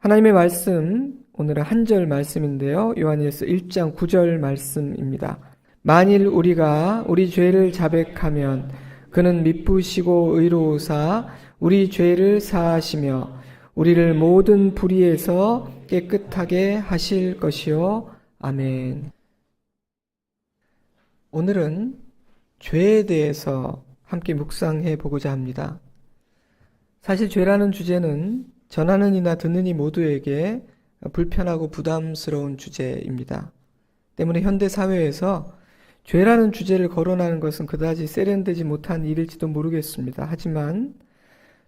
하나님의 말씀, 오늘은 한 절 말씀인데요. 요한일서 1장 9절 말씀입니다. 만일 우리가 우리 죄를 자백하면 그는 미쁘시고 의로우사 우리 죄를 사하시며 우리를 모든 불의에서 깨끗하게 하실 것이요. 아멘. 오늘은 죄에 대해서 함께 묵상해 보고자 합니다. 사실 죄라는 주제는 전하는 이나 듣는 이 모두에게 불편하고 부담스러운 주제입니다. 때문에 현대 사회에서 죄라는 주제를 거론하는 것은 그다지 세련되지 못한 일일지도 모르겠습니다. 하지만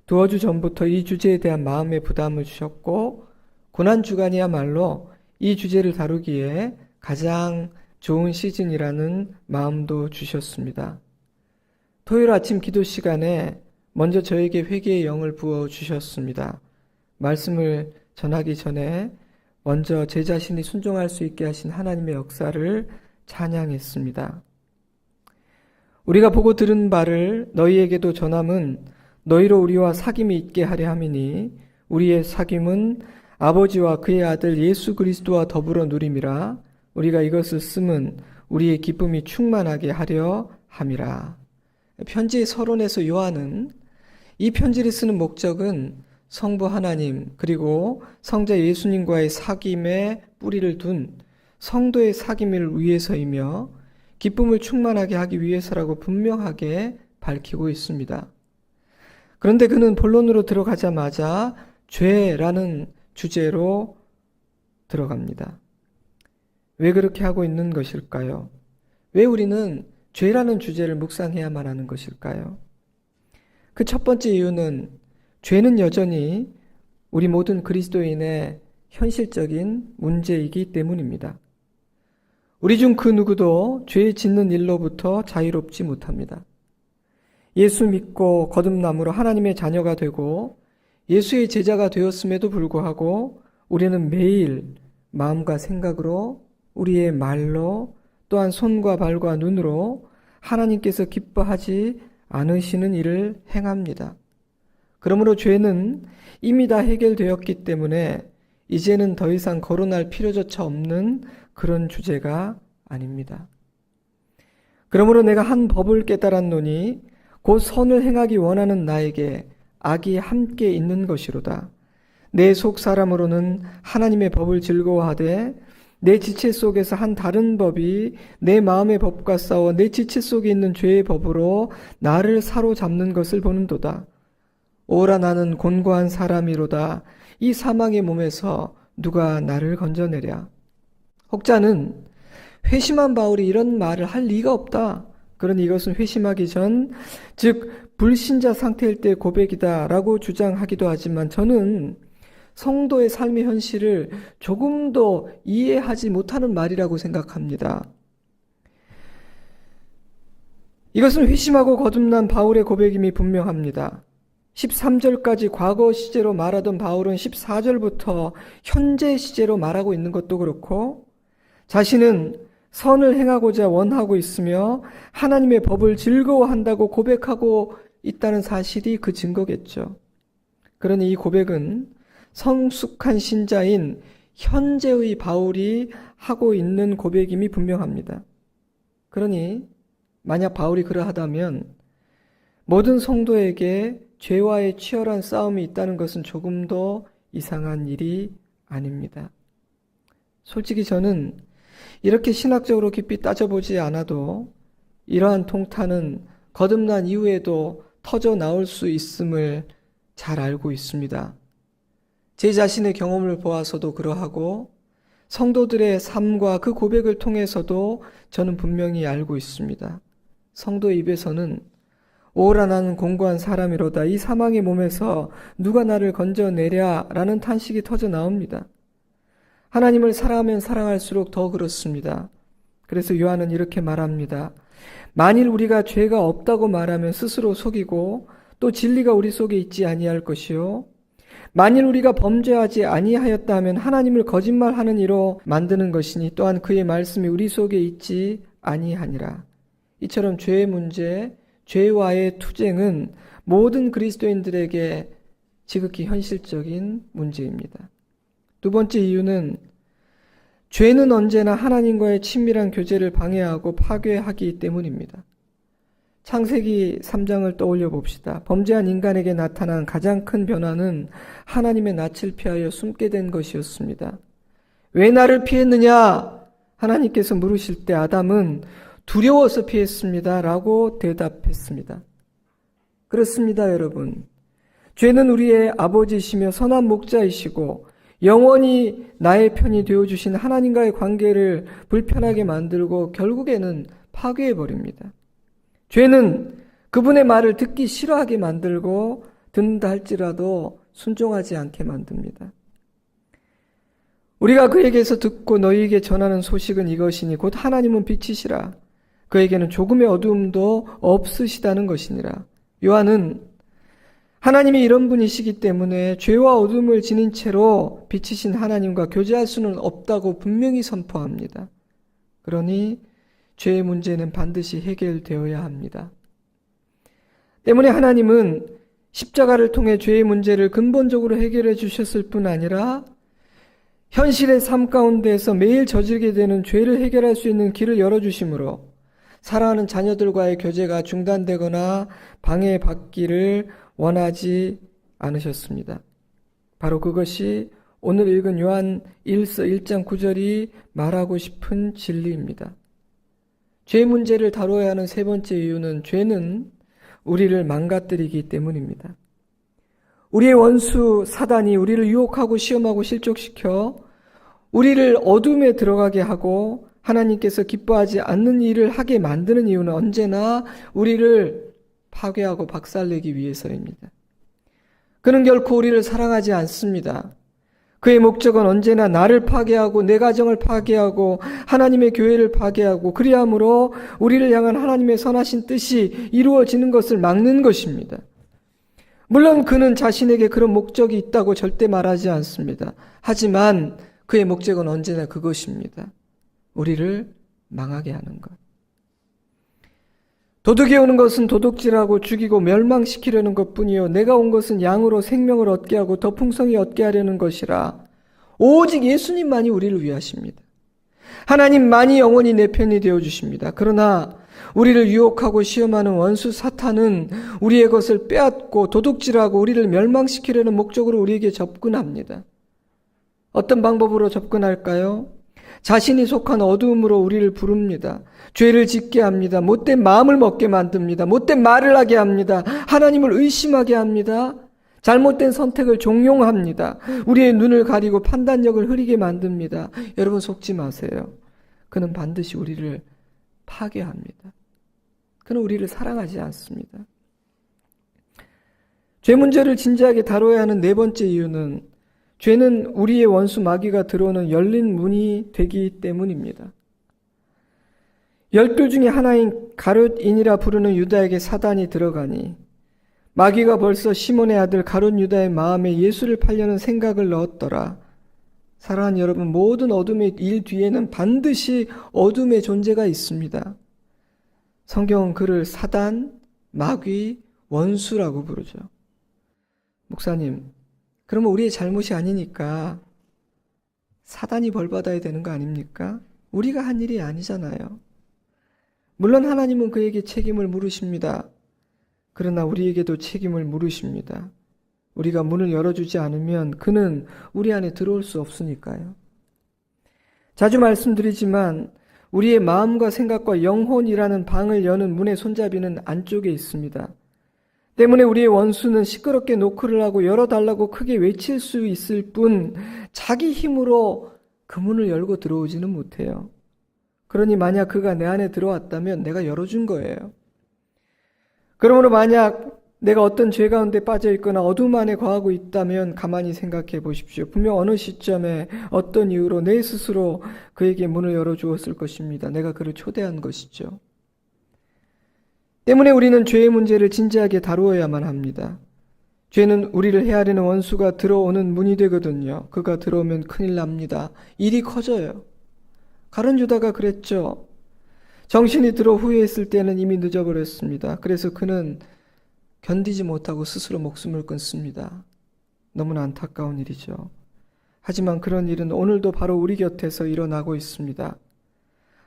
두어 주 전부터 이 주제에 대한 마음의 부담을 주셨고 고난주간이야말로 이 주제를 다루기에 가장 좋은 시즌이라는 마음도 주셨습니다. 토요일 아침 기도 시간에 먼저 저에게 회개의 영을 부어주셨습니다. 말씀을 전하기 전에 먼저 제 자신이 순종할 수 있게 하신 하나님의 역사를 찬양했습니다. 우리가 보고 들은 바를 너희에게도 전함은 너희로 우리와 사귐이 있게 하려 함이니 우리의 사귐은 아버지와 그의 아들 예수 그리스도와 더불어 누림이라. 우리가 이것을 쓰면 우리의 기쁨이 충만하게 하려 함이라. 편지의 서론에서 요한은 이 편지를 쓰는 목적은 성부 하나님 그리고 성자 예수님과의 사귐에 뿌리를 둔 성도의 사귐을 위해서이며 기쁨을 충만하게 하기 위해서라고 분명하게 밝히고 있습니다. 그런데 그는 본론으로 들어가자마자 죄라는 주제로 들어갑니다. 왜 그렇게 하고 있는 것일까요? 왜 우리는 죄라는 주제를 묵상해야만 하는 것일까요? 그 첫 번째 이유는 죄는 여전히 우리 모든 그리스도인의 현실적인 문제이기 때문입니다. 우리 중 그 누구도 죄 짓는 일로부터 자유롭지 못합니다. 예수 믿고 거듭남으로 하나님의 자녀가 되고 예수의 제자가 되었음에도 불구하고 우리는 매일 마음과 생각으로 우리의 말로 또한 손과 발과 눈으로 하나님께서 기뻐하지 않으시는 일을 행합니다. 그러므로 죄는 이미 다 해결되었기 때문에 이제는 더 이상 거론할 필요조차 없는 그런 주제가 아닙니다. 그러므로 내가 한 법을 깨달았노니 곧 선을 행하기 원하는 나에게 악이 함께 있는 것이로다. 내 속 사람으로는 하나님의 법을 즐거워하되 내 지체 속에서 한 다른 법이 내 마음의 법과 싸워 내 지체 속에 있는 죄의 법으로 나를 사로잡는 것을 보는도다. 오라 나는 곤고한 사람이로다. 이 사망의 몸에서 누가 나를 건져내랴. 혹자는 회심한 바울이 이런 말을 할 리가 없다. 그러니 이것은 회심하기 전, 즉 불신자 상태일 때 고백이다 라고 주장하기도 하지만 저는 성도의 삶의 현실을 조금도 이해하지 못하는 말이라고 생각합니다. 이것은 회심하고 거듭난 바울의 고백임이 분명합니다. 13절까지 과거 시제로 말하던 바울은 14절부터 현재 시제로 말하고 있는 것도 그렇고 자신은 선을 행하고자 원하고 있으며 하나님의 법을 즐거워한다고 고백하고 있다는 사실이 그 증거겠죠. 그러니 이 고백은 성숙한 신자인 현재의 바울이 하고 있는 고백임이 분명합니다. 그러니 만약 바울이 그러하다면 모든 성도에게 죄와의 치열한 싸움이 있다는 것은 조금도 이상한 일이 아닙니다. 솔직히 저는 이렇게 신학적으로 깊이 따져보지 않아도 이러한 통탄은 거듭난 이후에도 터져 나올 수 있음을 잘 알고 있습니다. 제 자신의 경험을 보아서도 그러하고 성도들의 삶과 그 고백을 통해서도 저는 분명히 알고 있습니다. 성도의 입에서는 오라 나는 공고한 사람이로다. 이 사망의 몸에서 누가 나를 건져내랴 라는 탄식이 터져 나옵니다. 하나님을 사랑하면 사랑할수록 더 그렇습니다. 그래서 요한은 이렇게 말합니다. 만일 우리가 죄가 없다고 말하면 스스로 속이고 또 진리가 우리 속에 있지 아니할 것이요. 만일 우리가 범죄하지 아니하였다 하면 하나님을 거짓말하는 이로 만드는 것이니 또한 그의 말씀이 우리 속에 있지 아니하니라. 이처럼 죄의 문제, 죄와의 투쟁은 모든 그리스도인들에게 지극히 현실적인 문제입니다. 두 번째 이유는 죄는 언제나 하나님과의 친밀한 교제를 방해하고 파괴하기 때문입니다. 창세기 3장을 떠올려 봅시다. 범죄한 인간에게 나타난 가장 큰 변화는 하나님의 낯을 피하여 숨게 된 것이었습니다. 왜 나를 피했느냐? 하나님께서 물으실 때 아담은 두려워서 피했습니다. 라고 대답했습니다. 그렇습니다, 여러분. 죄는 우리의 아버지이시며 선한 목자이시고 영원히 나의 편이 되어주신 하나님과의 관계를 불편하게 만들고 결국에는 파괴해버립니다. 죄는 그분의 말을 듣기 싫어하게 만들고 듣는다 할지라도 순종하지 않게 만듭니다. 우리가 그에게서 듣고 너희에게 전하는 소식은 이것이니 곧 하나님은 빛이시라. 그에게는 조금의 어두움도 없으시다는 것이니라. 요한은 하나님이 이런 분이시기 때문에 죄와 어둠을 지닌 채로 빛이신 하나님과 교제할 수는 없다고 분명히 선포합니다. 그러니 죄의 문제는 반드시 해결되어야 합니다. 때문에 하나님은 십자가를 통해 죄의 문제를 근본적으로 해결해 주셨을 뿐 아니라 현실의 삶 가운데에서 매일 저지르게 되는 죄를 해결할 수 있는 길을 열어주심으로 사랑하는 자녀들과의 교제가 중단되거나 방해받기를 원하지 않으셨습니다. 바로 그것이 오늘 읽은 요한 1서 1장 9절이 말하고 싶은 진리입니다. 죄 문제를 다뤄야 하는 세 번째 이유는 죄는 우리를 망가뜨리기 때문입니다. 우리의 원수 사단이 우리를 유혹하고 시험하고 실족시켜 우리를 어둠에 들어가게 하고 하나님께서 기뻐하지 않는 일을 하게 만드는 이유는 언제나 우리를 파괴하고 박살내기 위해서입니다. 그는 결코 우리를 사랑하지 않습니다. 그의 목적은 언제나 나를 파괴하고 내 가정을 파괴하고 하나님의 교회를 파괴하고 그리함으로 우리를 향한 하나님의 선하신 뜻이 이루어지는 것을 막는 것입니다. 물론 그는 자신에게 그런 목적이 있다고 절대 말하지 않습니다. 하지만 그의 목적은 언제나 그것입니다. 우리를 망하게 하는 것. 도둑이 오는 것은 도둑질하고 죽이고 멸망시키려는 것뿐이요 내가 온 것은 양으로 생명을 얻게 하고 더 풍성히 얻게 하려는 것이라. 오직 예수님만이 우리를 위하십니다. 하나님만이 영원히 내 편이 되어주십니다. 그러나 우리를 유혹하고 시험하는 원수 사탄은 우리의 것을 빼앗고 도둑질하고 우리를 멸망시키려는 목적으로 우리에게 접근합니다. 어떤 방법으로 접근할까요? 자신이 속한 어두움으로 우리를 부릅니다. 죄를 짓게 합니다. 못된 마음을 먹게 만듭니다. 못된 말을 하게 합니다. 하나님을 의심하게 합니다. 잘못된 선택을 종용합니다. 우리의 눈을 가리고 판단력을 흐리게 만듭니다. 여러분 속지 마세요. 그는 반드시 우리를 파괴합니다. 그는 우리를 사랑하지 않습니다. 죄 문제를 진지하게 다뤄야 하는 네 번째 이유는 죄는 우리의 원수 마귀가 들어오는 열린 문이 되기 때문입니다. 12 중에 하나인 가룟인이라 부르는 유다에게 사단이 들어가니 마귀가 벌써 시몬의 아들 가룟 유다의 마음에 예수를 팔려는 생각을 넣었더라. 사랑하는 여러분, 모든 어둠의 일 뒤에는 반드시 어둠의 존재가 있습니다. 성경은 그를 사단, 마귀, 원수라고 부르죠. 목사님, 그러면 우리의 잘못이 아니니까 사단이 벌받아야 되는 거 아닙니까? 우리가 한 일이 아니잖아요. 물론 하나님은 그에게 책임을 물으십니다. 그러나 우리에게도 책임을 물으십니다. 우리가 문을 열어주지 않으면 그는 우리 안에 들어올 수 없으니까요. 자주 말씀드리지만 우리의 마음과 생각과 영혼이라는 방을 여는 문의 손잡이는 안쪽에 있습니다. 때문에 우리의 원수는 시끄럽게 노크를 하고 열어달라고 크게 외칠 수 있을 뿐 자기 힘으로 그 문을 열고 들어오지는 못해요. 그러니 만약 그가 내 안에 들어왔다면 내가 열어준 거예요. 그러므로 만약 내가 어떤 죄 가운데 빠져 있거나 어둠 안에 거하고 있다면 가만히 생각해 보십시오. 분명 어느 시점에 어떤 이유로 내 스스로 그에게 문을 열어주었을 것입니다. 내가 그를 초대한 것이죠. 때문에 우리는 죄의 문제를 진지하게 다루어야만 합니다. 죄는 우리를 헤아리는 원수가 들어오는 문이 되거든요. 그가 들어오면 큰일 납니다. 일이 커져요. 가룟 유다가 그랬죠. 정신이 들어 후회했을 때는 이미 늦어버렸습니다. 그래서 그는 견디지 못하고 스스로 목숨을 끊습니다. 너무나 안타까운 일이죠. 하지만 그런 일은 오늘도 바로 우리 곁에서 일어나고 있습니다.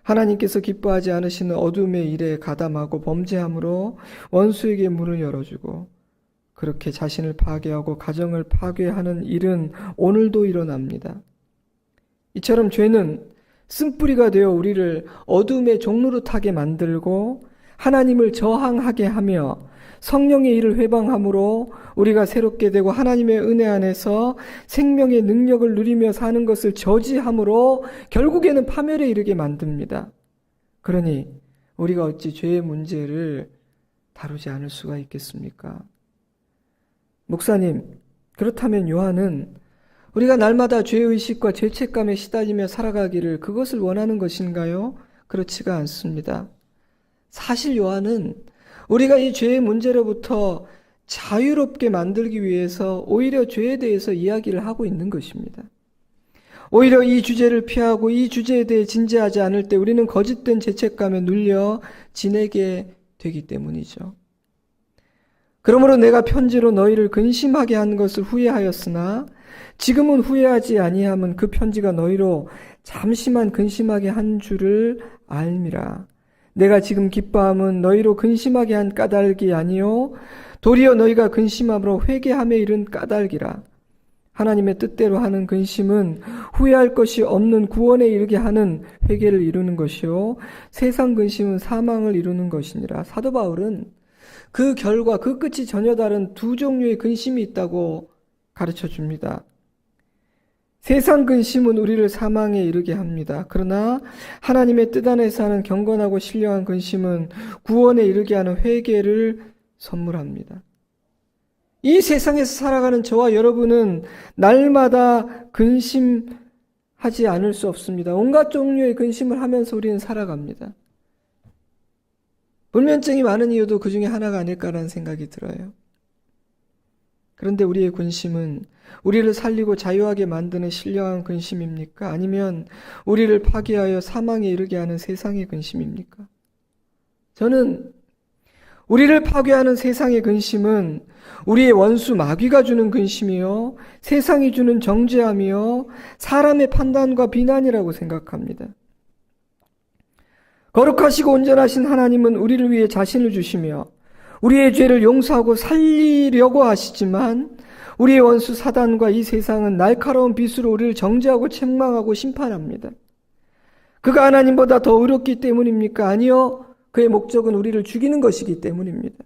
하나님께서 기뻐하지 않으시는 어둠의 일에 가담하고 범죄함으로 원수에게 문을 열어주고 그렇게 자신을 파괴하고 가정을 파괴하는 일은 오늘도 일어납니다. 이처럼 죄는 쓴뿌리가 되어 우리를 어둠의 종노릇하게 만들고 하나님을 저항하게 하며 성령의 일을 회방함으로 우리가 새롭게 되고 하나님의 은혜 안에서 생명의 능력을 누리며 사는 것을 저지함으로 결국에는 파멸에 이르게 만듭니다. 그러니 우리가 어찌 죄의 문제를 다루지 않을 수가 있겠습니까? 목사님, 그렇다면 요한은 우리가 날마다 죄의식과 죄책감에 시달리며 살아가기를 그것을 원하는 것인가요? 그렇지가 않습니다. 사실 요한은 우리가 이 죄의 문제로부터 자유롭게 만들기 위해서 오히려 죄에 대해서 이야기를 하고 있는 것입니다. 오히려 이 주제를 피하고 이 주제에 대해 진지하지 않을 때 우리는 거짓된 죄책감에 눌려 지내게 되기 때문이죠. 그러므로 내가 편지로 너희를 근심하게 한 것을 후회하였으나 지금은 후회하지 아니함은 그 편지가 너희로 잠시만 근심하게 한 줄을 알미라. 내가 지금 기뻐함은 너희로 근심하게 한 까닭이 아니요 도리어 너희가 근심함으로 회개함에 이른 까닭이라. 하나님의 뜻대로 하는 근심은 후회할 것이 없는 구원에 이르게 하는 회개를 이루는 것이요 세상 근심은 사망을 이루는 것이니라. 사도 바울은 그 결과 그 끝이 전혀 다른 두 종류의 근심이 있다고 가르쳐 줍니다. 세상 근심은 우리를 사망에 이르게 합니다. 그러나 하나님의 뜻 안에서 하는 경건하고 신령한 근심은 구원에 이르게 하는 회개를 선물합니다. 이 세상에서 살아가는 저와 여러분은 날마다 근심하지 않을 수 없습니다. 온갖 종류의 근심을 하면서 우리는 살아갑니다. 불면증이 많은 이유도 그 중에 하나가 아닐까라는 생각이 들어요. 그런데 우리의 근심은 우리를 살리고 자유하게 만드는 신령한 근심입니까? 아니면 우리를 파괴하여 사망에 이르게 하는 세상의 근심입니까? 저는 우리를 파괴하는 세상의 근심은 우리의 원수 마귀가 주는 근심이요 세상이 주는 정죄함이요 사람의 판단과 비난이라고 생각합니다. 거룩하시고 온전하신 하나님은 우리를 위해 자신을 주시며 우리의 죄를 용서하고 살리려고 하시지만 우리의 원수 사단과 이 세상은 날카로운 빗으로 우리를 정죄하고 책망하고 심판합니다. 그가 하나님보다 더 의롭기 때문입니까? 아니요. 그의 목적은 우리를 죽이는 것이기 때문입니다.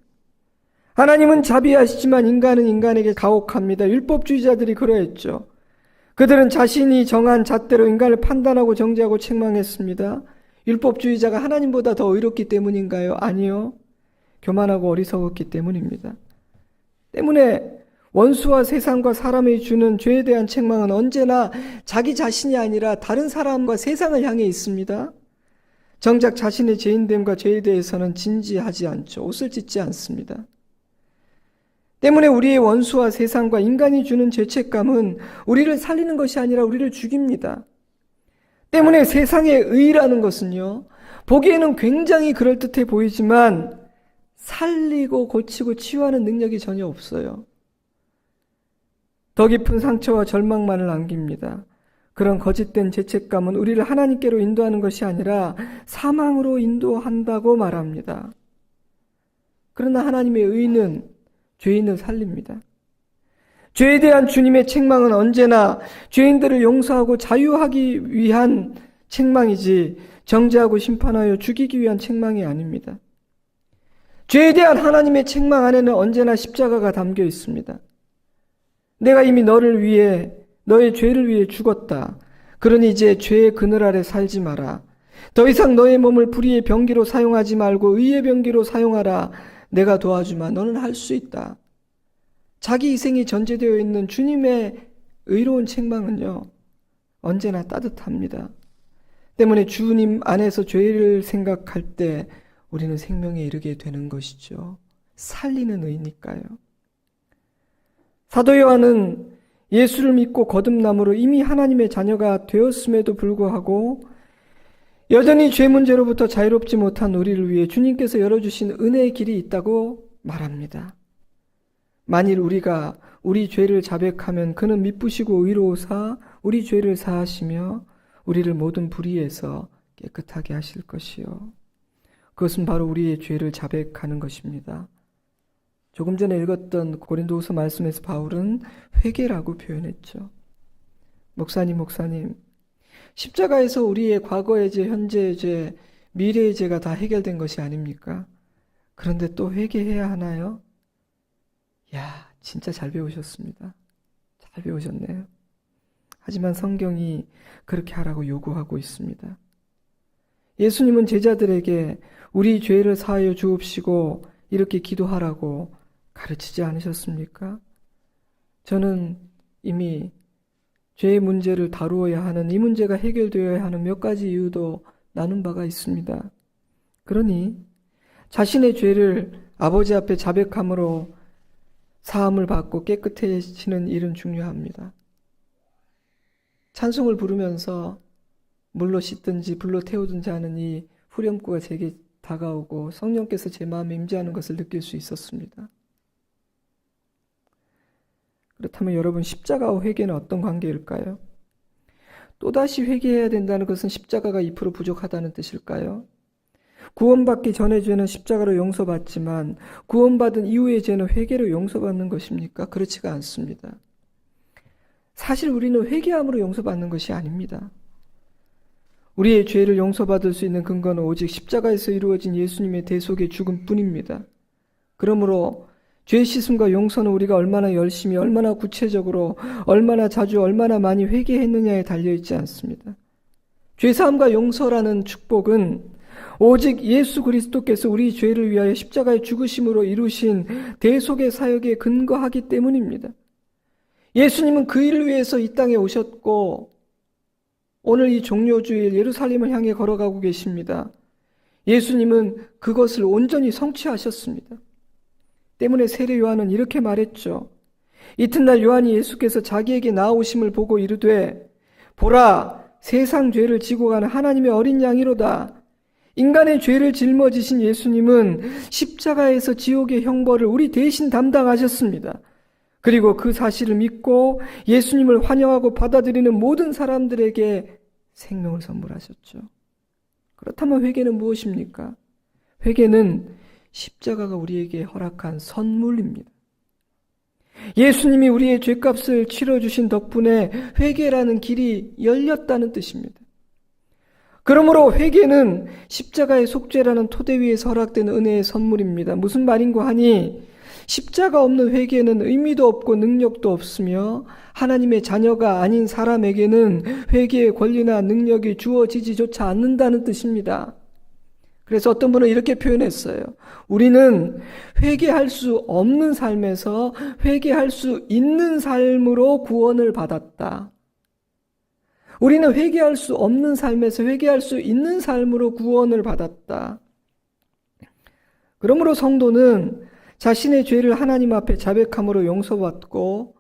하나님은 자비하시지만 인간은 인간에게 가혹합니다. 율법주의자들이 그러했죠. 그들은 자신이 정한 잣대로 인간을 판단하고 정죄하고 책망했습니다. 율법주의자가 하나님보다 더 의롭기 때문인가요? 아니요. 교만하고 어리석었기 때문입니다. 때문에 원수와 세상과 사람이 주는 죄에 대한 책망은 언제나 자기 자신이 아니라 다른 사람과 세상을 향해 있습니다. 정작 자신의 죄인됨과 죄에 대해서는 진지하지 않죠. 옷을 찢지 않습니다. 때문에 우리의 원수와 세상과 인간이 주는 죄책감은 우리를 살리는 것이 아니라 우리를 죽입니다. 때문에 세상의 의라는 것은요, 보기에는 굉장히 그럴듯해 보이지만 살리고 고치고 치유하는 능력이 전혀 없어요. 더 깊은 상처와 절망만을 남깁니다. 그런 거짓된 죄책감은 우리를 하나님께로 인도하는 것이 아니라 사망으로 인도한다고 말합니다. 그러나 하나님의 의는 죄인을 살립니다. 죄에 대한 주님의 책망은 언제나 죄인들을 용서하고 자유하기 위한 책망이지 정죄하고 심판하여 죽이기 위한 책망이 아닙니다. 죄에 대한 하나님의 책망 안에는 언제나 십자가가 담겨 있습니다. 내가 이미 너를 위해 너의 죄를 위해 죽었다. 그러니 이제 죄의 그늘 아래 살지 마라. 더 이상 너의 몸을 불의의 병기로 사용하지 말고 의의 병기로 사용하라. 내가 도와주마. 너는 할 수 있다. 자기 희생이 전제되어 있는 주님의 의로운 책망은요, 언제나 따뜻합니다. 때문에 주님 안에서 죄를 생각할 때 우리는 생명에 이르게 되는 것이죠. 살리는 의니까요. 사도 요한은 예수를 믿고 거듭남으로 이미 하나님의 자녀가 되었음에도 불구하고 여전히 죄 문제로부터 자유롭지 못한 우리를 위해 주님께서 열어주신 은혜의 길이 있다고 말합니다. 만일 우리가 우리 죄를 자백하면 그는 미쁘시고 의로우사 우리 죄를 사하시며 우리를 모든 불의에서 깨끗하게 하실 것이요. 그것은 바로 우리의 죄를 자백하는 것입니다. 조금 전에 읽었던 고린도후서 말씀에서 바울은 회개라고 표현했죠. 목사님, 십자가에서 우리의 과거의 죄, 현재의 죄, 미래의 죄가 다 해결된 것이 아닙니까? 그런데 또 회개해야 하나요? 야, 진짜 잘 배우셨습니다. 잘 배우셨네요. 하지만 성경이 그렇게 하라고 요구하고 있습니다. 예수님은 제자들에게 우리 죄를 사하여 주옵시고 이렇게 기도하라고 가르치지 않으셨습니까? 저는 이미 죄의 문제를 다루어야 하는, 이 문제가 해결되어야 하는 몇 가지 이유도 나눈 바가 있습니다. 그러니 자신의 죄를 아버지 앞에 자백함으로 사함을 받고 깨끗해지는 일은 중요합니다. 찬송을 부르면서 물로 씻든지 불로 태우든지 하는 이 후렴구가 제게 다가오고 성령께서 제 마음에 임재하는 것을 느낄 수 있었습니다. 그렇다면 여러분, 십자가와 회개는 어떤 관계일까요? 또다시 회개해야 된다는 것은 십자가가 2% 부족하다는 뜻일까요? 구원받기 전의 죄는 십자가로 용서받지만 구원받은 이후의 죄는 회개로 용서받는 것입니까? 그렇지가 않습니다. 사실 우리는 회개함으로 용서받는 것이 아닙니다. 우리의 죄를 용서받을 수 있는 근거는 오직 십자가에서 이루어진 예수님의 대속의 죽음뿐입니다. 그러므로 죄 씻음과 용서는 우리가 얼마나 열심히, 얼마나 구체적으로, 얼마나 자주, 얼마나 많이 회개했느냐에 달려있지 않습니다. 죄사함과 용서라는 축복은 오직 예수 그리스도께서 우리 죄를 위하여 십자가의 죽으심으로 이루신 대속의 사역에 근거하기 때문입니다. 예수님은 그 일을 위해서 이 땅에 오셨고 오늘 이 종료주일 예루살렘을 향해 걸어가고 계십니다. 예수님은 그것을 온전히 성취하셨습니다. 때문에 세례 요한은 이렇게 말했죠. 이튿날 요한이 예수께서 자기에게 나오심을 보고 이르되 보라, 세상 죄를 지고 가는 하나님의 어린 양이로다. 인간의 죄를 짊어지신 예수님은 십자가에서 지옥의 형벌을 우리 대신 담당하셨습니다. 그리고 그 사실을 믿고 예수님을 환영하고 받아들이는 모든 사람들에게 생명을 선물하셨죠. 그렇다면 회개는 무엇입니까? 회개는 십자가가 우리에게 허락한 선물입니다. 예수님이 우리의 죄값을 치러주신 덕분에 회개라는 길이 열렸다는 뜻입니다. 그러므로 회개는 십자가의 속죄라는 토대 위에서 허락된 은혜의 선물입니다. 무슨 말인고 하니 십자가 없는 회개는 의미도 없고 능력도 없으며 하나님의 자녀가 아닌 사람에게는 회개의 권리나 능력이 주어지지조차 않는다는 뜻입니다. 그래서 어떤 분은 이렇게 표현했어요. 우리는 회개할 수 없는 삶에서 회개할 수 있는 삶으로 구원을 받았다. 우리는 회개할 수 없는 삶에서 회개할 수 있는 삶으로 구원을 받았다. 그러므로 성도는 자신의 죄를 하나님 앞에 자백함으로 용서받고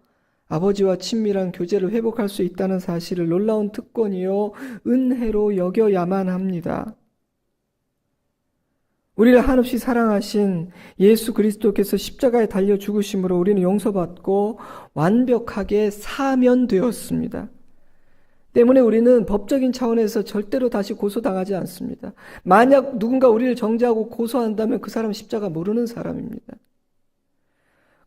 아버지와 친밀한 교제를 회복할 수 있다는 사실을 놀라운 특권이요 은혜로 여겨야만 합니다. 우리를 한없이 사랑하신 예수 그리스도께서 십자가에 달려 죽으심으로 우리는 용서받고 완벽하게 사면되었습니다. 때문에 우리는 법적인 차원에서 절대로 다시 고소당하지 않습니다. 만약 누군가 우리를 정죄하고 고소한다면 그 사람은 십자가 모르는 사람입니다.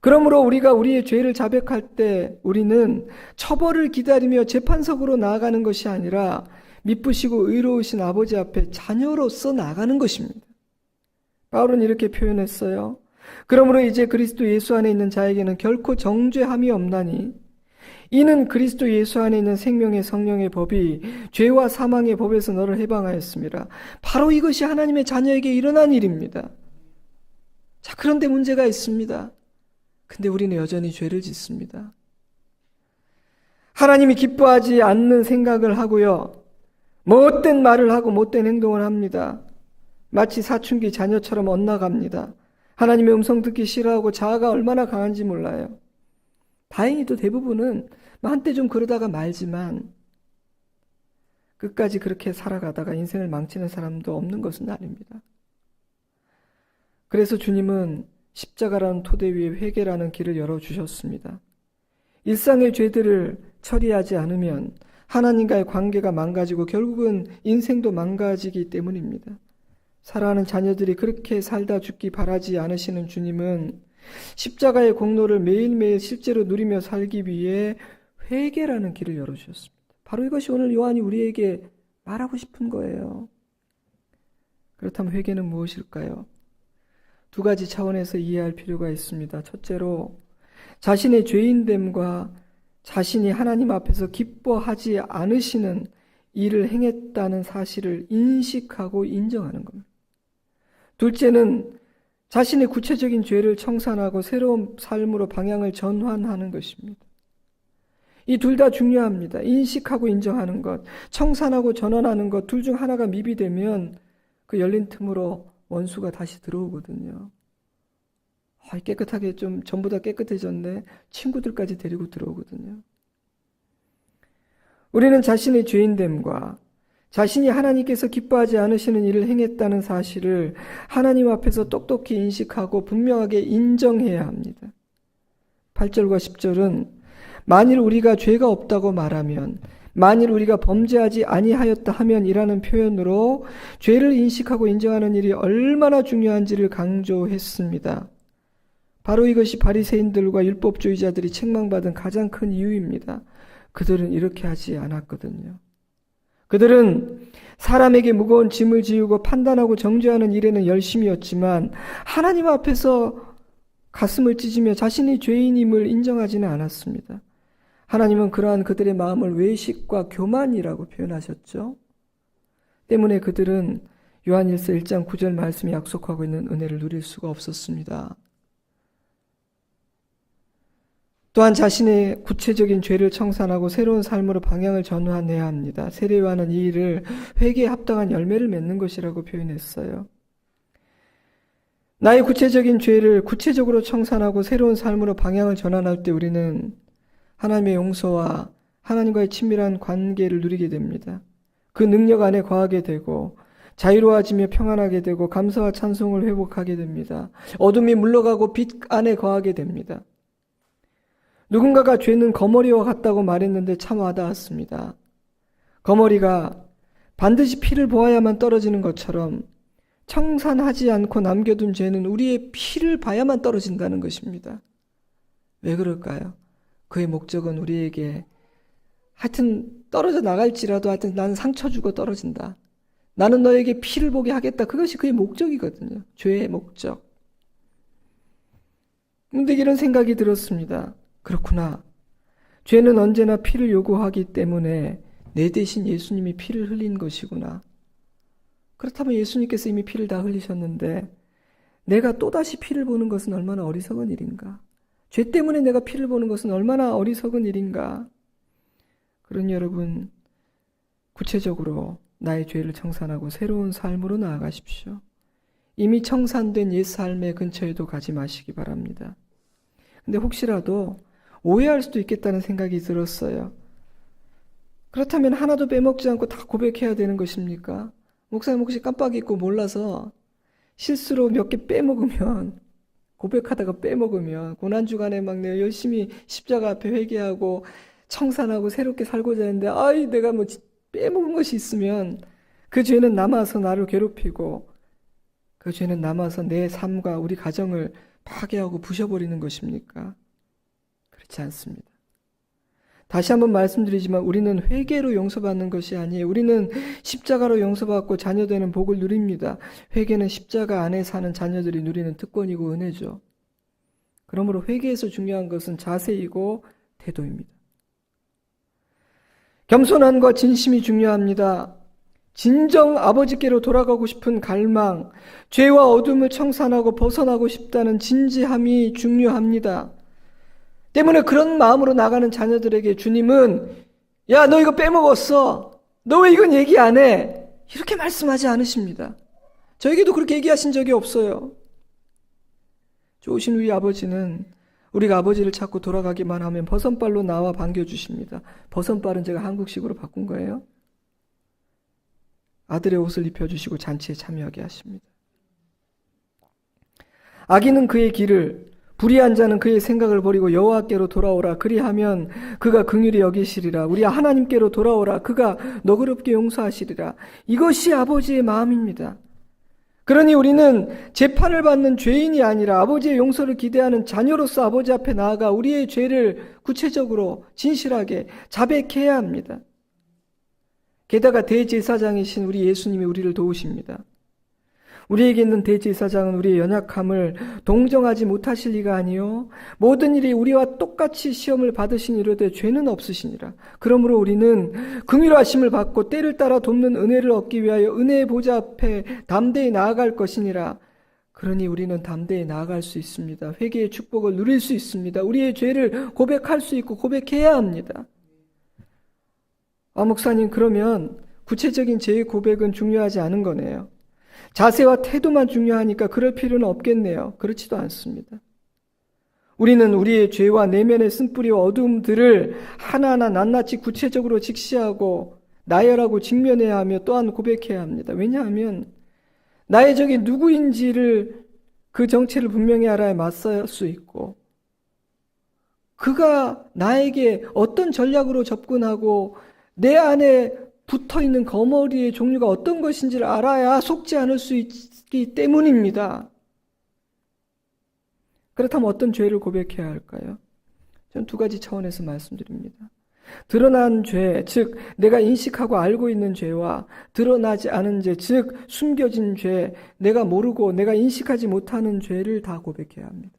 그러므로 우리가 우리의 죄를 자백할 때 우리는 처벌을 기다리며 재판석으로 나아가는 것이 아니라 미쁘시고 의로우신 아버지 앞에 자녀로서 나아가는 것입니다. 바울은 이렇게 표현했어요. 그러므로 이제 그리스도 예수 안에 있는 자에게는 결코 정죄함이 없나니 이는 그리스도 예수 안에 있는 생명의 성령의 법이 죄와 사망의 법에서 너를 해방하였습니다. 바로 이것이 하나님의 자녀에게 일어난 일입니다. 자, 그런데 문제가 있습니다. 근데 우리는 여전히 죄를 짓습니다. 하나님이 기뻐하지 않는 생각을 하고요. 못된 말을 하고 못된 행동을 합니다. 마치 사춘기 자녀처럼 엇나갑니다. 하나님의 음성 듣기 싫어하고 자아가 얼마나 강한지 몰라요. 다행히도 대부분은 한때 좀 그러다가 말지만 끝까지 그렇게 살아가다가 인생을 망치는 사람도 없는 것은 아닙니다. 그래서 주님은 십자가라는 토대 위에 회개라는 길을 열어주셨습니다. 일상의 죄들을 처리하지 않으면 하나님과의 관계가 망가지고 결국은 인생도 망가지기 때문입니다. 사랑하는 자녀들이 그렇게 살다 죽기 바라지 않으시는 주님은 십자가의 공로를 매일매일 실제로 누리며 살기 위해 회개라는 길을 열어주셨습니다. 바로 이것이 오늘 요한이 우리에게 말하고 싶은 거예요. 그렇다면 회개는 무엇일까요? 두 가지 차원에서 이해할 필요가 있습니다. 첫째로 자신의 죄인됨과 자신이 하나님 앞에서 기뻐하지 않으시는 일을 행했다는 사실을 인식하고 인정하는 겁니다. 둘째는 자신의 구체적인 죄를 청산하고 새로운 삶으로 방향을 전환하는 것입니다. 이 둘 다 중요합니다. 인식하고 인정하는 것, 청산하고 전환하는 것, 둘 중 하나가 미비되면 그 열린 틈으로 원수가 다시 들어오거든요. 깨끗하게 좀 전부 다 깨끗해졌네. 친구들까지 데리고 들어오거든요. 우리는 자신의 죄인됨과 자신이 하나님께서 기뻐하지 않으시는 일을 행했다는 사실을 하나님 앞에서 똑똑히 인식하고 분명하게 인정해야 합니다. 8절과 10절은 만일 우리가 죄가 없다고 말하면, 만일 우리가 범죄하지 아니하였다 하면 이라는 표현으로 죄를 인식하고 인정하는 일이 얼마나 중요한지를 강조했습니다. 바로 이것이 바리새인들과 율법주의자들이 책망받은 가장 큰 이유입니다. 그들은 이렇게 하지 않았거든요. 그들은 사람에게 무거운 짐을 지우고 판단하고 정죄하는 일에는 열심이었지만 하나님 앞에서 가슴을 찢으며 자신이 죄인임을 인정하지는 않았습니다. 하나님은 그러한 그들의 마음을 외식과 교만이라고 표현하셨죠. 때문에 그들은 요한일서 1장 9절 말씀이 약속하고 있는 은혜를 누릴 수가 없었습니다. 또한 자신의 구체적인 죄를 청산하고 새로운 삶으로 방향을 전환해야 합니다. 세례 요한은 이 일을 회개에 합당한 열매를 맺는 것이라고 표현했어요. 나의 구체적인 죄를 구체적으로 청산하고 새로운 삶으로 방향을 전환할 때 우리는 하나님의 용서와 하나님과의 친밀한 관계를 누리게 됩니다. 그 능력 안에 거하게 되고 자유로워지며 평안하게 되고 감사와 찬송을 회복하게 됩니다. 어둠이 물러가고 빛 안에 거하게 됩니다. 누군가가 죄는 거머리와 같다고 말했는데 참 와닿았습니다. 거머리가 반드시 피를 보아야만 떨어지는 것처럼 청산하지 않고 남겨둔 죄는 우리의 피를 봐야만 떨어진다는 것입니다. 왜 그럴까요? 그의 목적은 우리에게 하여튼 떨어져 나갈지라도 하여튼 나는 상처 주고 떨어진다. 나는 너에게 피를 보게 하겠다. 그것이 그의 목적이거든요. 죄의 목적. 근데 이런 생각이 들었습니다. 그렇구나. 죄는 언제나 피를 요구하기 때문에 내 대신 예수님이 피를 흘린 것이구나. 그렇다면 예수님께서 이미 피를 다 흘리셨는데 내가 또다시 피를 보는 것은 얼마나 어리석은 일인가. 죄 때문에 내가 피를 보는 것은 얼마나 어리석은 일인가. 그러니 여러분, 구체적으로 나의 죄를 청산하고 새로운 삶으로 나아가십시오. 이미 청산된 옛 삶의 근처에도 가지 마시기 바랍니다. 근데 혹시라도 오해할 수도 있겠다는 생각이 들었어요. 그렇다면 하나도 빼먹지 않고 다 고백해야 되는 것입니까? 목사님 혹시 깜빡 잊고 몰라서 실수로 몇 개 빼먹으면, 고백하다가 빼먹으면 고난주간에 막 내가 열심히 십자가 앞에 회개하고 청산하고 새롭게 살고자 했는데 내가 뭐 빼먹은 것이 있으면 그 죄는 남아서 나를 괴롭히고 그 죄는 남아서 내 삶과 우리 가정을 파괴하고 부셔버리는 것입니까? 그렇지 않습니다. 다시 한번 말씀드리지만 우리는 회개로 용서받는 것이 아니에요. 우리는 십자가로 용서받고 자녀되는 복을 누립니다. 회개는 십자가 안에 사는 자녀들이 누리는 특권이고 은혜죠. 그러므로 회개에서 중요한 것은 자세이고 태도입니다. 겸손함과 진심이 중요합니다. 진정 아버지께로 돌아가고 싶은 갈망, 죄와 어둠을 청산하고 벗어나고 싶다는 진지함이 중요합니다. 때문에 그런 마음으로 나가는 자녀들에게 주님은 야, 너 이거 빼먹었어. 너 왜 이건 얘기 안 해? 이렇게 말씀하지 않으십니다. 저에게도 그렇게 얘기하신 적이 없어요. 좋으신 우리 아버지는 우리가 아버지를 찾고 돌아가기만 하면 버선발로 나와 반겨주십니다. 버선발은 제가 한국식으로 바꾼 거예요. 아들의 옷을 입혀주시고 잔치에 참여하게 하십니다. 악인은 그의 길을, 불의한 자는 그의 생각을 버리고 여호와께로 돌아오라. 그리하면 그가 긍휼히 여기시리라. 우리 하나님께로 돌아오라. 그가 너그럽게 용서하시리라. 이것이 아버지의 마음입니다. 그러니 우리는 재판을 받는 죄인이 아니라 아버지의 용서를 기대하는 자녀로서 아버지 앞에 나아가 우리의 죄를 구체적으로 진실하게 자백해야 합니다. 게다가 대제사장이신 우리 예수님이 우리를 도우십니다. 우리에게 있는 대제사장은 우리의 연약함을 동정하지 못하실 리가 아니요 모든 일이 우리와 똑같이 시험을 받으신 이로되 죄는 없으시니라. 그러므로 우리는 긍휼하심을 받고 때를 따라 돕는 은혜를 얻기 위하여 은혜의 보좌 앞에 담대히 나아갈 것이니라. 그러니 우리는 담대히 나아갈 수 있습니다. 회개의 축복을 누릴 수 있습니다. 우리의 죄를 고백할 수 있고 고백해야 합니다. 목사님, 그러면 구체적인 죄의 고백은 중요하지 않은 거네요. 자세와 태도만 중요하니까 그럴 필요는 없겠네요. 그렇지도 않습니다. 우리는 우리의 죄와 내면의 쓴뿌리와 어두움들을 하나하나 낱낱이 구체적으로 직시하고 나열하고 직면해야 하며 또한 고백해야 합니다. 왜냐하면 나의 적이 누구인지를 그 정체를 분명히 알아야 맞설 수 있고 그가 나에게 어떤 전략으로 접근하고 내 안에 붙어있는 거머리의 종류가 어떤 것인지를 알아야 속지 않을 수 있기 때문입니다. 그렇다면 어떤 죄를 고백해야 할까요? 저는 두 가지 차원에서 말씀드립니다. 드러난 죄, 즉 내가 인식하고 알고 있는 죄와 드러나지 않은 죄, 즉 숨겨진 죄, 내가 모르고 내가 인식하지 못하는 죄를 다 고백해야 합니다.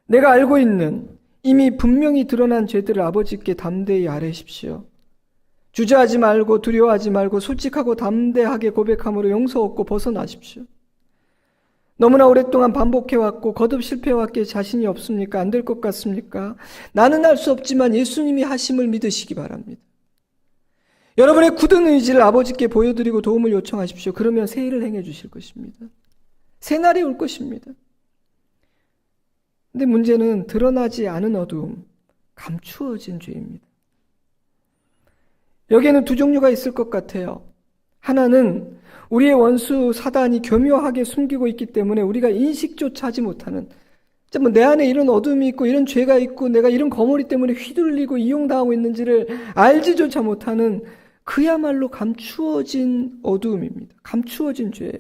내가 알고 있는 이미 분명히 드러난 죄들을 아버지께 담대히 아뢰십시오. 주저하지 말고 두려워하지 말고 솔직하고 담대하게 고백함으로 용서 얻고 벗어나십시오. 너무나 오랫동안 반복해왔고 거듭 실패해왔기에 자신이 없습니까? 안 될 것 같습니까? 나는 할 수 없지만 예수님이 하심을 믿으시기 바랍니다. 여러분의 굳은 의지를 아버지께 보여드리고 도움을 요청하십시오. 그러면 새 일을 행해 주실 것입니다. 새 날이 올 것입니다. 근데 문제는 드러나지 않은 어두움, 감추어진 죄입니다. 여기에는 두 종류가 있을 것 같아요. 하나는 우리의 원수 사단이 교묘하게 숨기고 있기 때문에 우리가 인식조차 하지 못하는, 내 안에 이런 어둠이 있고 이런 죄가 있고 내가 이런 거머리 때문에 휘둘리고 이용당하고 있는지를 알지조차 못하는 그야말로 감추어진 어두움입니다. 감추어진 죄예요.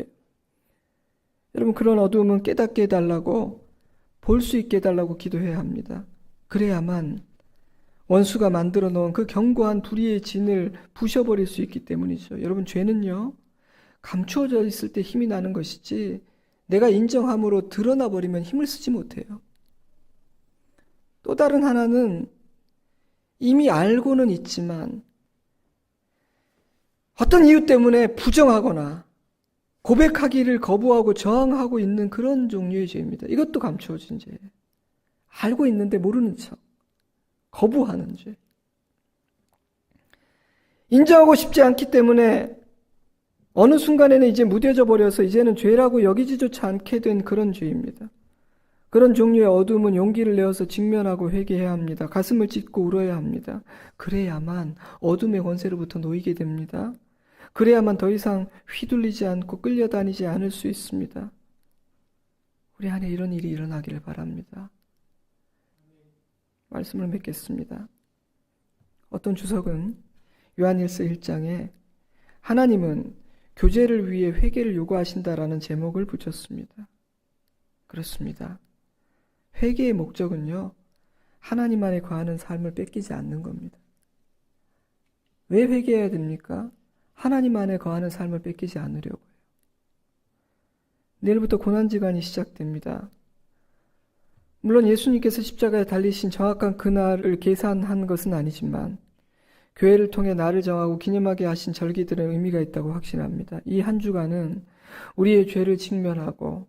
여러분, 그런 어두움은 깨닫게 해달라고, 볼 수 있게 해달라고 기도해야 합니다. 그래야만 원수가 만들어 놓은 그 견고한 불의의 진을 부셔버릴 수 있기 때문이죠. 여러분, 죄는요, 감추어져 있을 때 힘이 나는 것이지 내가 인정함으로 드러나 버리면 힘을 쓰지 못해요. 또 다른 하나는 이미 알고는 있지만 어떤 이유 때문에 부정하거나 고백하기를 거부하고 저항하고 있는 그런 종류의 죄입니다. 이것도 감추어진 죄예요. 알고 있는데 모르는 척, 거부하는 죄. 인정하고 싶지 않기 때문에 어느 순간에는 이제 무뎌져 버려서 이제는 죄라고 여기지조차 않게 된 그런 죄입니다. 그런 종류의 어두움은 용기를 내어서 직면하고 회개해야 합니다. 가슴을 찢고 울어야 합니다. 그래야만 어둠의 권세로부터 놓이게 됩니다. 그래야만 더 이상 휘둘리지 않고 끌려다니지 않을 수 있습니다. 우리 안에 이런 일이 일어나기를 바랍니다. 말씀을 맺겠습니다. 어떤 주석은 요한일서 1장에 하나님은 교제를 위해 회개를 요구하신다라는 제목을 붙였습니다. 그렇습니다. 회개의 목적은요, 하나님 안에 거하는 삶을 뺏기지 않는 겁니다. 왜 회개해야 됩니까? 하나님 안에 거하는 삶을 뺏기지 않으려고요. 내일부터 고난지간이 시작됩니다. 물론 예수님께서 십자가에 달리신 정확한 그날을 계산한 것은 아니지만 교회를 통해 날을 정하고 기념하게 하신 절기들은 의미가 있다고 확신합니다. 이 한 주간은 우리의 죄를 직면하고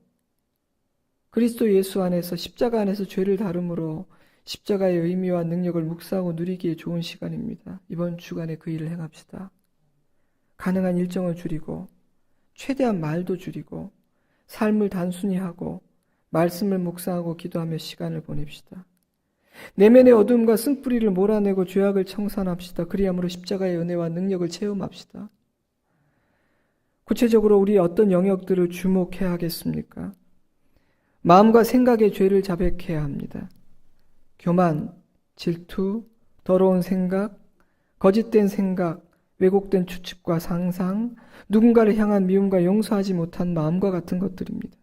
그리스도 예수 안에서 십자가 안에서 죄를 다룸으로 십자가의 의미와 능력을 묵상하고 누리기에 좋은 시간입니다. 이번 주간에 그 일을 행합시다. 가능한 일정을 줄이고 최대한 말도 줄이고 삶을 단순히 하고 말씀을 묵상하고 기도하며 시간을 보냅시다. 내면의 어둠과 쓴뿌리를 몰아내고 죄악을 청산합시다. 그리함으로 십자가의 은혜와 능력을 체험합시다. 구체적으로 우리 어떤 영역들을 주목해야 하겠습니까? 마음과 생각의 죄를 자백해야 합니다. 교만, 질투, 더러운 생각, 거짓된 생각, 왜곡된 추측과 상상, 누군가를 향한 미움과 용서하지 못한 마음과 같은 것들입니다.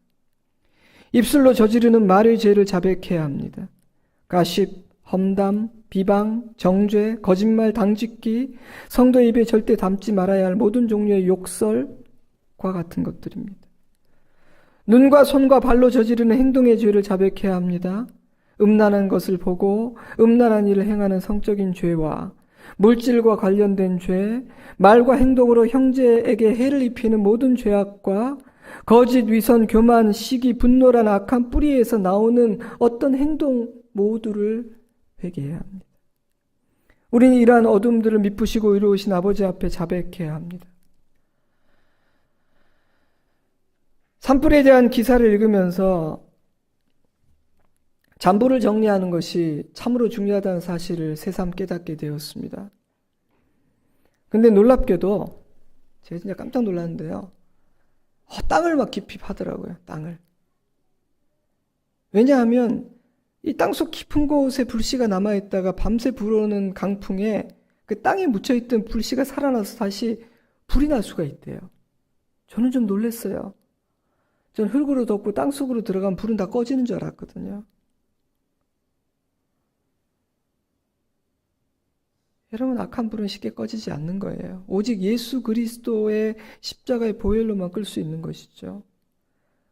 입술로 저지르는 말의 죄를 자백해야 합니다. 가십, 험담, 비방, 정죄, 거짓말, 당짓기, 성도의 입에 절대 담지 말아야 할 모든 종류의 욕설과 같은 것들입니다. 눈과 손과 발로 저지르는 행동의 죄를 자백해야 합니다. 음란한 것을 보고 음란한 일을 행하는 성적인 죄와 물질과 관련된 죄, 말과 행동으로 형제에게 해를 입히는 모든 죄악과 거짓, 위선, 교만, 시기, 분노란 악한 뿌리에서 나오는 어떤 행동 모두를 회개해야 합니다. 우리는 이러한 어둠들을 미쁘시고 의로우신 아버지 앞에 자백해야 합니다. 산불에 대한 기사를 읽으면서 잔불을 정리하는 것이 참으로 중요하다는 사실을 새삼 깨닫게 되었습니다. 근데 놀랍게도 제가 진짜 깜짝 놀랐는데요. 땅을 막 깊이 파더라고요. 땅을. 왜냐하면 이 땅속 깊은 곳에 불씨가 남아있다가 밤새 불어오는 강풍에 그 땅에 묻혀있던 불씨가 살아나서 다시 불이 날 수가 있대요. 저는 좀 놀랐어요. 전 흙으로 덮고 땅속으로 들어가면 불은 다 꺼지는 줄 알았거든요. 여러분, 악한 불은 쉽게 꺼지지 않는 거예요. 오직 예수 그리스도의 십자가의 보혈로만 끌 수 있는 것이죠.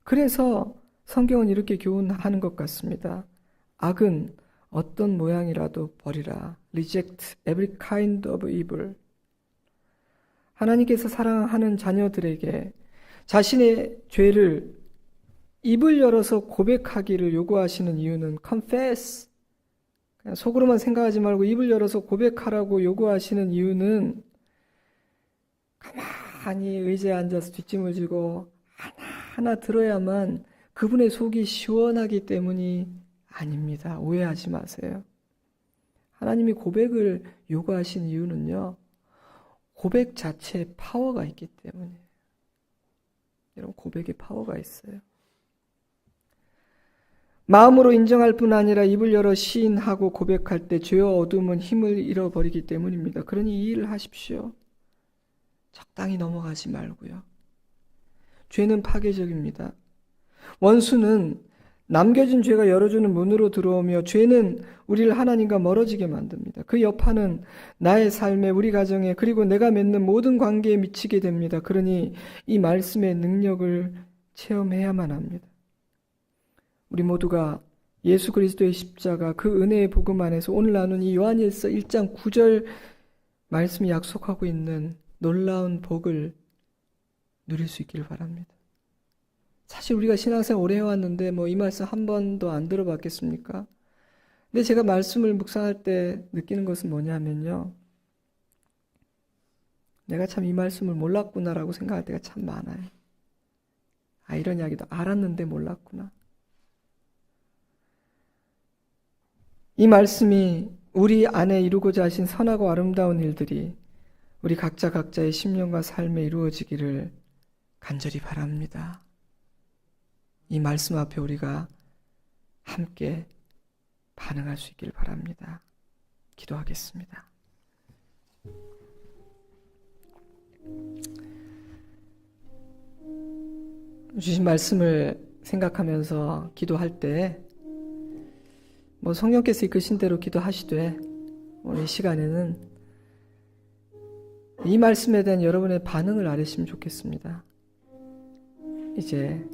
그래서 성경은 이렇게 교훈하는 것 같습니다. 악은 어떤 모양이라도 버리라. Reject every kind of evil. 하나님께서 사랑하는 자녀들에게 자신의 죄를 입을 열어서 고백하기를 요구하시는 이유는 confess. 그냥 속으로만 생각하지 말고 입을 열어서 고백하라고 요구하시는 이유는 가만히 의자에 앉아서 뒷짐을 지고 하나하나 들어야만 그분의 속이 시원하기 때문이 아닙니다. 오해하지 마세요. 하나님이 고백을 요구하신 이유는요, 고백 자체에 파워가 있기 때문이에요. 여러분, 고백에 파워가 있어요. 마음으로 인정할 뿐 아니라 입을 열어 시인하고 고백할 때 죄와 어둠은 힘을 잃어버리기 때문입니다. 그러니 이 일을 하십시오. 적당히 넘어가지 말고요. 죄는 파괴적입니다. 원수는 남겨진 죄가 열어주는 문으로 들어오며 죄는 우리를 하나님과 멀어지게 만듭니다. 그 여파는 나의 삶에, 우리 가정에, 그리고 내가 맺는 모든 관계에 미치게 됩니다. 그러니 이 말씀의 능력을 체험해야만 합니다. 우리 모두가 예수 그리스도의 십자가, 그 은혜의 복음 안에서 오늘 나눈 이 요한일서 1장 9절 말씀이 약속하고 있는 놀라운 복을 누릴 수 있기를 바랍니다. 사실 우리가 신앙생활 오래 해왔는데 이 말씀 한 번도 안 들어봤겠습니까? 근데 제가 말씀을 묵상할 때 느끼는 것은 뭐냐면요, 내가 참 이 말씀을 몰랐구나라고 생각할 때가 참 많아요. 이런 이야기도 알았는데 몰랐구나. 이 말씀이 우리 안에 이루고자 하신 선하고 아름다운 일들이 우리 각자의 심령과 삶에 이루어지기를 간절히 바랍니다. 이 말씀 앞에 우리가 함께 반응할 수 있기를 바랍니다. 기도하겠습니다. 주신 말씀을 생각하면서 기도할 때 성령께서 이끄신 대로 기도하시되 오늘 이 시간에는 이 말씀에 대한 여러분의 반응을 알으시면 좋겠습니다. 이제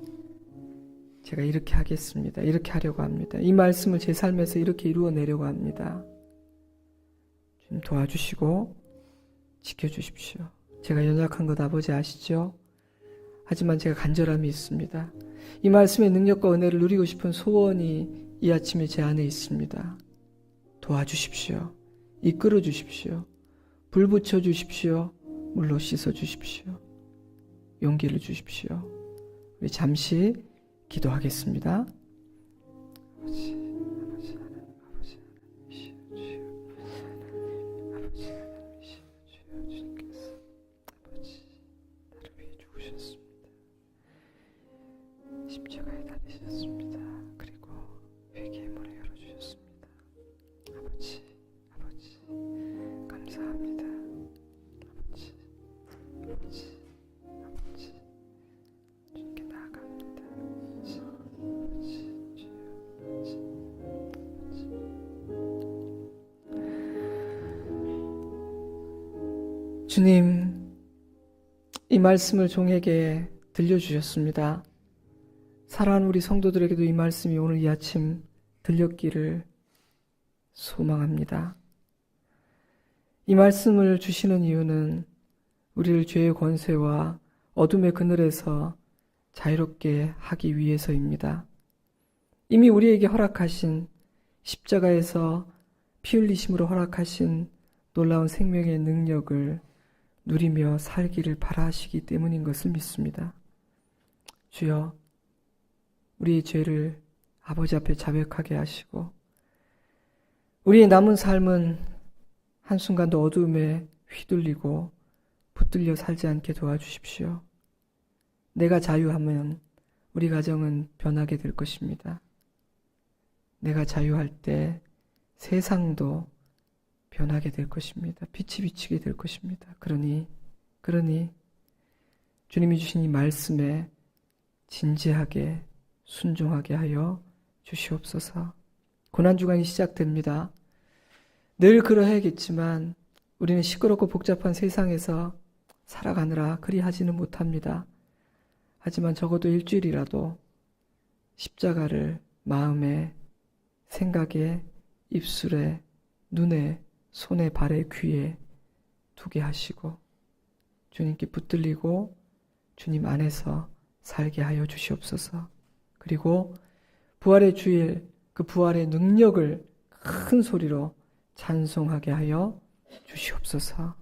제가 이렇게 하겠습니다. 이렇게 하려고 합니다. 이 말씀을 제 삶에서 이렇게 이루어내려고 합니다. 좀 도와주시고 지켜주십시오. 제가 연약한 것 아버지 아시죠? 하지만 제가 간절함이 있습니다. 이 말씀의 능력과 은혜를 누리고 싶은 소원이 이 아침에 제 안에 있습니다. 도와주십시오. 이끌어 주십시오. 불 붙여 주십시오. 물로 씻어 주십시오. 용기를 주십시오. 우리 잠시 기도하겠습니다. 아버지 나를 위해 죽으셨습니다. 십자가에 달리셨습니다. 주님, 이 말씀을 종에게 들려주셨습니다. 사랑하는 우리 성도들에게도 이 말씀이 오늘 이 아침 들렸기를 소망합니다. 이 말씀을 주시는 이유는 우리를 죄의 권세와 어둠의 그늘에서 자유롭게 하기 위해서입니다. 이미 우리에게 허락하신 십자가에서 피 흘리심으로 허락하신 놀라운 생명의 능력을 누리며 살기를 바라시기 때문인 것을 믿습니다. 주여, 우리의 죄를 아버지 앞에 자백하게 하시고 우리의 남은 삶은 한순간도 어두움에 휘둘리고 붙들려 살지 않게 도와주십시오. 내가 자유하면 우리 가정은 변하게 될 것입니다. 내가 자유할 때 세상도 변하게 될 것입니다. 빛이 비치게 될 것입니다. 그러니 주님이 주신 이 말씀에 진지하게 순종하게 하여 주시옵소서. 고난주간이 시작됩니다. 늘 그러해야겠지만 우리는 시끄럽고 복잡한 세상에서 살아가느라 그리 하지는 못합니다. 하지만 적어도 일주일이라도 십자가를 마음에, 생각에, 입술에, 눈에, 손에, 발에, 귀에 두게 하시고 주님께 붙들리고 주님 안에서 살게 하여 주시옵소서. 그리고 부활의 주일, 그 부활의 능력을 큰 소리로 찬송하게 하여 주시옵소서.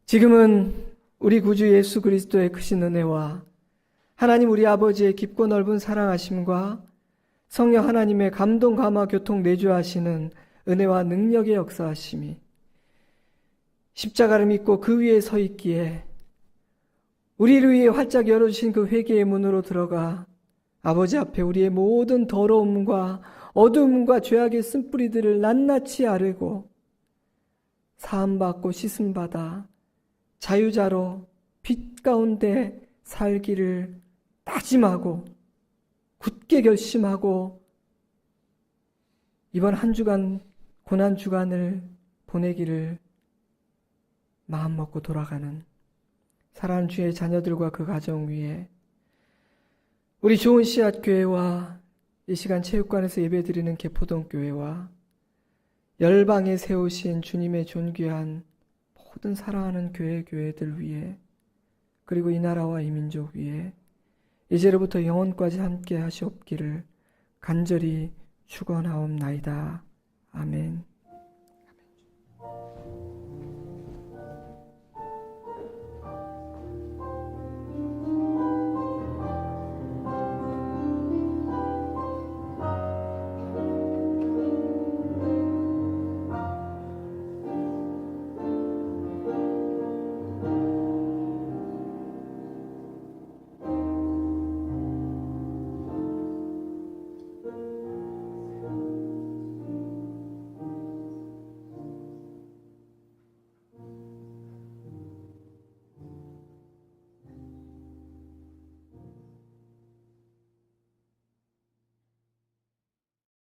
지금은 우리 구주 예수 그리스도의 크신 은혜와 하나님 우리 아버지의 깊고 넓은 사랑하심과 성령 하나님의 감동, 감화, 교통, 내주하시는 은혜와 능력의 역사하심이 십자가를 믿고 그 위에 서 있기에 우리를 위해 활짝 열어주신 그 회개의 문으로 들어가 아버지 앞에 우리의 모든 더러움과 어두움과 죄악의 쓴뿌리들을 낱낱이 아뢰고 사함받고 씻음받아 자유자로 빛 가운데 살기를 다짐하고 굳게 결심하고 이번 한 주간 고난 주간을 보내기를 마음먹고 돌아가는 사랑하는 주의 자녀들과 그 가정 위에 우리 좋은 씨앗 교회와 이 시간 체육관에서 예배드리는 개포동 교회와 열방에 세우신 주님의 존귀한 모든 사랑하는 교회들 위에 그리고 이 나라와 이 민족 위에 이제로부터 영원까지 함께 하시옵기를 간절히 축원하옵나이다. 아멘.